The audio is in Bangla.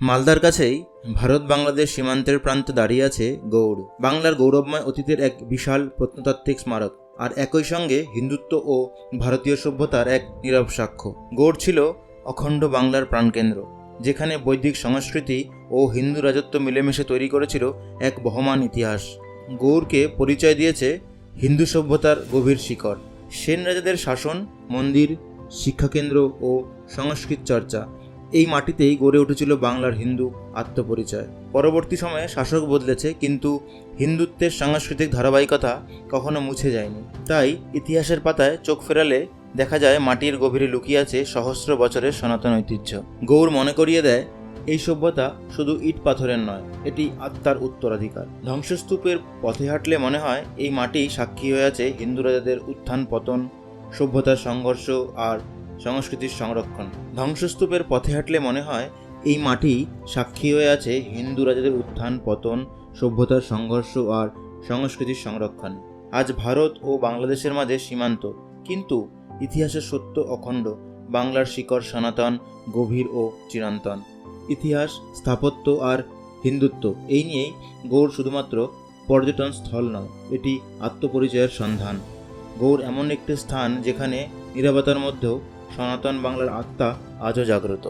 মালদার কাছেই ভারত বাংলাদেশ সীমান্তের প্রান্তে দাঁড়িয়ে আছে গৌড়, বাংলার গৌরবময় অতীতের এক বিশাল প্রত্নতাত্ত্বিক স্মারক, আর একই সঙ্গে হিন্দুত্ব ও ভারতীয় সভ্যতার এক নীরব সাক্ষ্য। গৌড় ছিল অখণ্ড বাংলার প্রাণকেন্দ্র, যেখানে বৈদিক সংস্কৃতি ও হিন্দু রাজত্ব মিলেমিশে তৈরি করেছিল এক বহমান ইতিহাস। গৌড়কে পরিচয় দিয়েছে হিন্দু সভ্যতার গভীর শিকড়, সেন রাজাদের শাসন, মন্দির, শিক্ষাকেন্দ্র ও সংস্কৃত চর্চা। এই মাটিতেই গড়ে উঠেছিল বাংলার হিন্দু আত্মপরিচয়। পরবর্তী সময়ে শাসক বদলেছে, কিন্তু হিন্দুত্বের সাংস্কৃতিক ধারাবাহিকতা কখনো মুছে যায়নি। তাই ইতিহাসের পাতায় চোখ ফেরালে দেখা যায় মাটির গভীরে লুকিয়ে আছে সহস্র বছরের সনাতন ঐতিহ্য। গৌড় মনে করিয়ে দেয়, এই সভ্যতা শুধু ইট পাথরের নয়, এটি আত্মার উত্তরাধিকার। ধ্বংসস্তূপের পথে হাঁটলে মনে হয় এই মাটি সাক্ষী হয়ে আছে হিন্দু রাজাদের উত্থান পতন, সভ্যতার সংঘর্ষ আর সংস্কৃতির সংরক্ষণ। ধ্বংসস্তূপের পথে হাঁটলে মনে হয় এই মাটি সাক্ষী হয়ে আছে হিন্দু রাজাদের উত্থান পতন, সভ্যতার সংঘর্ষ আর সংস্কৃতির সংরক্ষণ। আজ ভারত ও বাংলাদেশের মাঝে সীমান্ত, কিন্তু ইতিহাসের সত্য অখণ্ড। বাংলার শিকড় সনাতন, গভীর ও চিরন্তন। ইতিহাস, স্থাপত্য আর হিন্দুত্ব, এই নিয়েই গৌড় শুধুমাত্র পর্যটন স্থল নয়, এটি আত্মপরিচয়ের সন্ধান। গৌড় এমন একটি স্থান যেখানে নীরবতার মধ্যেও সনাতন বাংলার আত্মা আজও জাগ্রত।